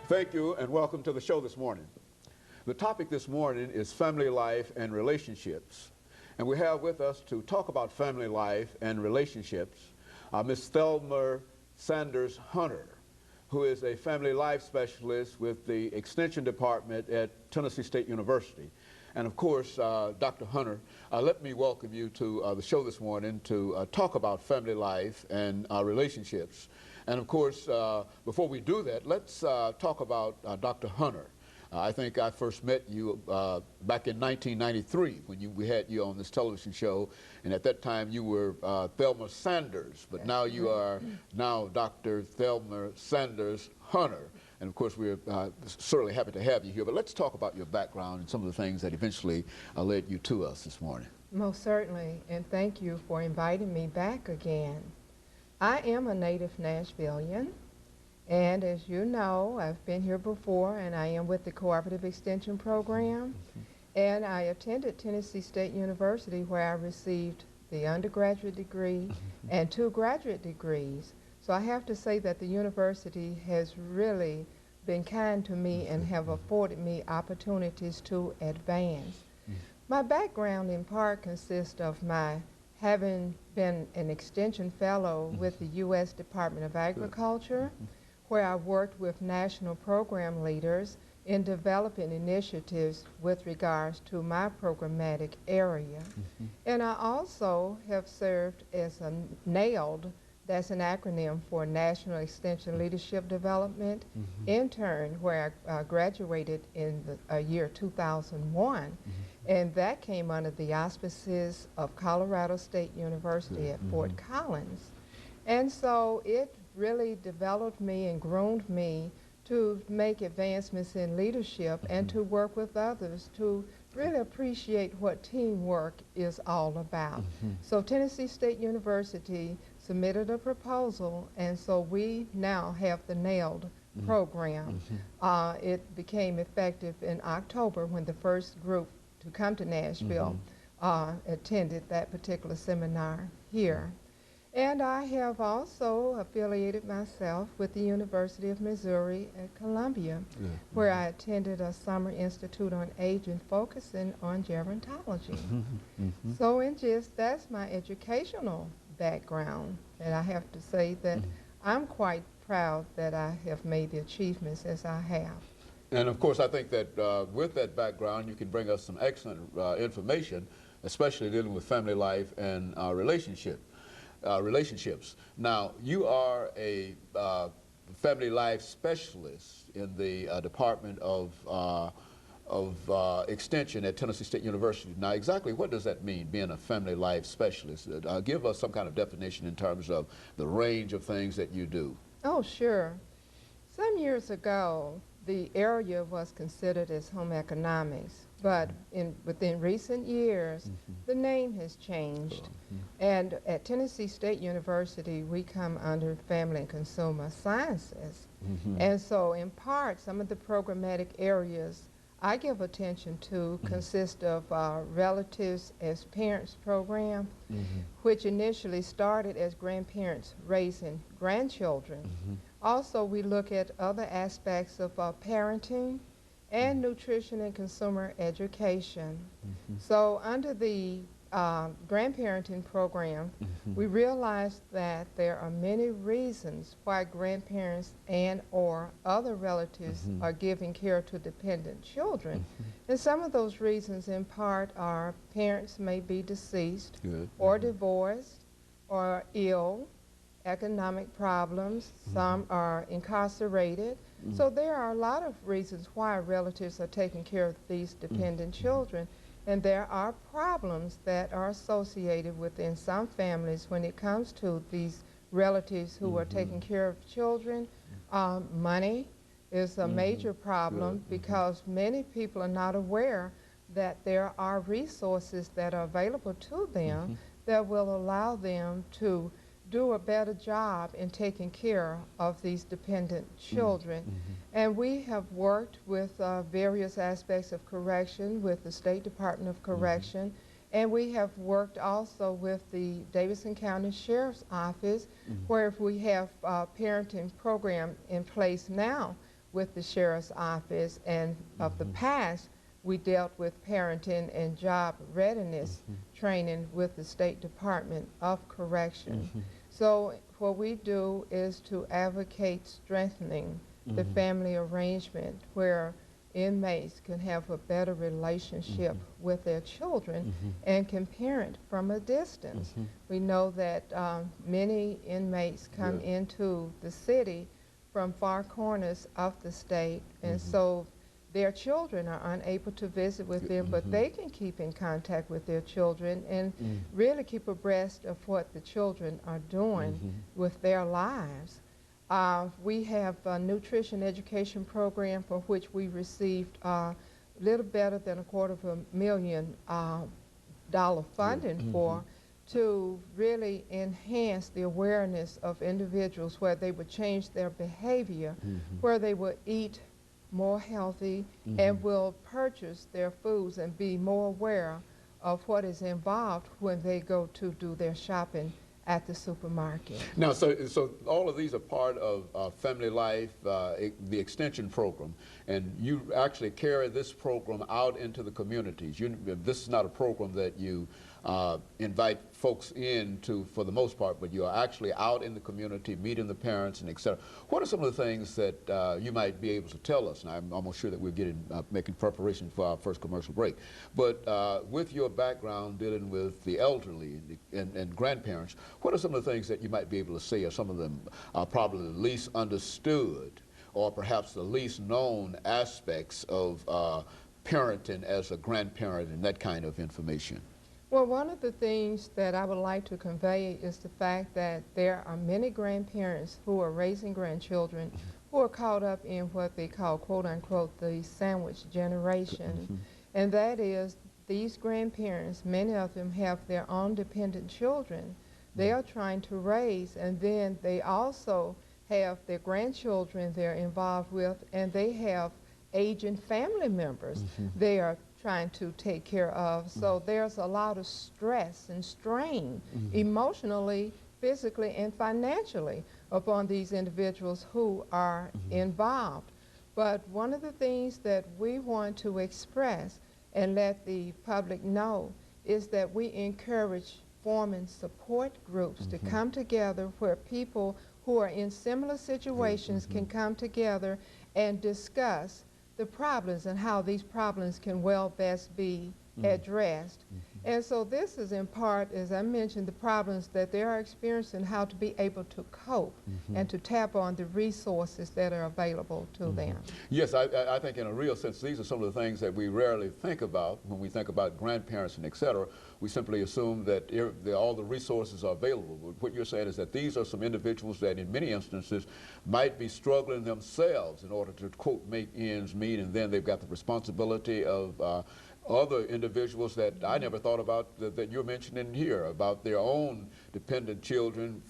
Thank you and welcome to the show this morning. The topic this morning is family life and relationships. And we have with us to talk about family life and relationships Miss Thelma Sanders-Hunter, who is a family life specialist with the Extension Department at Tennessee State University. And of course, Dr. Hunter, let me welcome you to the show this morning to talk about family life and relationships. And of course, before we do that, let's talk about Dr. Hunter. I think I first met you back in 1993 when we had you on this television show, and at that time you were Thelma Sanders, but now you are Dr. Thelma Sanders-Hunter. And of course, we're certainly happy to have you here. But let's talk about your background and some of the things that eventually led you to us this morning. Most certainly, and thank you for inviting me back again. I am a native Nashvilleian, and as you know, I've been here before, and I am with the Cooperative Extension Program, and I attended Tennessee State University, where I received the undergraduate degree and 2 graduate degrees. So I have to say that the university has really been kind to me and have afforded me opportunities to advance. My background in part consists of my having been an extension fellow with the U.S. Department of Agriculture, where I worked with national program leaders in developing initiatives with regards to my programmatic area. And I also have served as a NAILD, that's an acronym for National Extension Leadership Development intern, where I graduated in the year 2001. And that came under the auspices of Colorado State University at Fort Collins. And so it really developed me and groomed me to make advancements in leadership and to work with others to really appreciate what teamwork is all about. So Tennessee State University submitted a proposal, and so we now have the NAILD program. It became effective in October when the first group to come to Nashville attended that particular seminar here. And I have also affiliated myself with the University of Missouri at Columbia, where I attended a summer institute on aging focusing on gerontology. So in just, that's my educational background, and I have to say that I'm quite proud that I have made the achievements as I have. And of course, I think that with that background, you can bring us some excellent information, especially dealing with family life and relationships. Now, you are a family life specialist in the Department of Extension at Tennessee State University. Now, exactly what does that mean, being a family life specialist? Give us some kind of definition in terms of the range of things that you do. Oh, sure. Some years ago, the area was considered as home economics, but within recent years, the name has changed. And at Tennessee State University, we come under Family and Consumer Sciences. And so in part, some of the programmatic areas I give attention to consist of Relatives as Parents program, which initially started as grandparents raising grandchildren. Also, we look at other aspects of parenting and nutrition and consumer education. So under the grandparenting program, we realized that there are many reasons why grandparents and or other relatives are giving care to dependent children. And some of those reasons in part are parents may be deceased or divorced or ill, economic problems, some are incarcerated. So there are a lot of reasons why relatives are taking care of these dependent children. And there are problems that are associated within some families when it comes to these relatives who are taking care of children. Money is a major problem because many people are not aware that there are resources that are available to them that will allow them to do a better job in taking care of these dependent children. And we have worked with various aspects of correction with the State Department of Correction, and we have worked also with the Davidson County Sheriff's Office, where we have a parenting program in place now with the Sheriff's Office, and of the past, we dealt with parenting and job readiness training with the State Department of Correction. So what we do is to advocate strengthening the family arrangement where inmates can have a better relationship with their children and can parent from a distance. We know that many inmates come into the city from far corners of the state, and so their children are unable to visit with them, but they can keep in contact with their children and really keep abreast of what the children are doing with their lives. We have a nutrition education program for which we received a little better than $250,000 funding for, to really enhance the awareness of individuals where they would change their behavior, where they would eat more healthy and will purchase their foods and be more aware of what is involved when they go to do their shopping at the supermarket. Now, so all of these are part of Family Life, the extension program, and you actually carry this program out into the communities. This is not a program that you invite folks in to, for the most part, but you are actually out in the community, meeting the parents and et cetera. What are some of the things that you might be able to tell us? And I'm almost sure that we're making preparation for our first commercial break. But with your background dealing with the elderly and grandparents, what are some of the things that you might be able to say are some of them probably the least understood or perhaps the least known aspects of parenting as a grandparent and that kind of information? Well, one of the things that I would like to convey is the fact that there are many grandparents who are raising grandchildren who are caught up in what they call, quote unquote, the sandwich generation. And that is, these grandparents, many of them have their own dependent children they are trying to raise, and then they also have their grandchildren they're involved with, and they have aging family members they are trying to take care of. So there's a lot of stress and strain emotionally, physically, and financially upon these individuals who are involved. But one of the things that we want to express and let the public know is that we encourage forming support groups to come together where people who are in similar situations can come together and discuss the problems and how these problems can well best be addressed. And so this is in part, as I mentioned, the problems that they are experiencing, how to be able to cope and to tap on the resources that are available to them. Yes, I think in a real sense, these are some of the things that we rarely think about when we think about grandparents and et cetera. We simply assume that all the resources are available. But what you're saying is that these are some individuals that in many instances might be struggling themselves in order to, quote, make ends meet, and then they've got the responsibility of other individuals that I never thought about that you're mentioning here, about their own dependent children,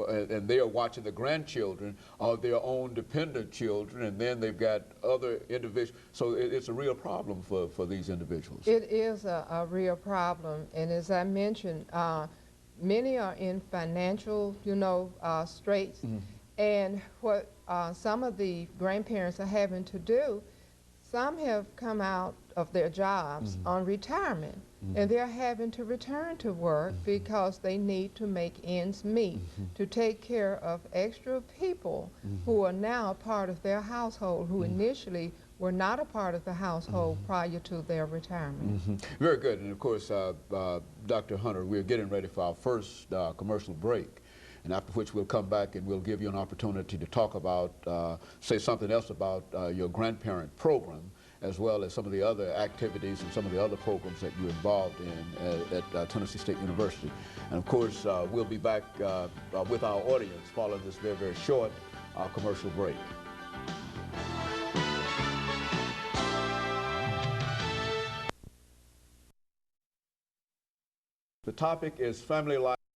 and they are watching the grandchildren of their own dependent children, and then they've got other individuals. So it's a real problem for these individuals. It is a real problem, and as I mentioned, many are in financial, straits, and what some of the grandparents are having to do, some have come out of their jobs on retirement, and they're having to return to work because they need to make ends meet to take care of extra people who are now a part of their household, who initially were not a part of the household prior to their retirement. Very good. And of course, Dr. Hunter, we're getting ready for our first commercial break, and after which we'll come back and we'll give you an opportunity to talk about, say something else about your grandparent program, as well as some of the other activities and some of the other programs that you're involved in at Tennessee State University. And of course, we'll be back with our audience following this very, very short commercial break. The topic is family life.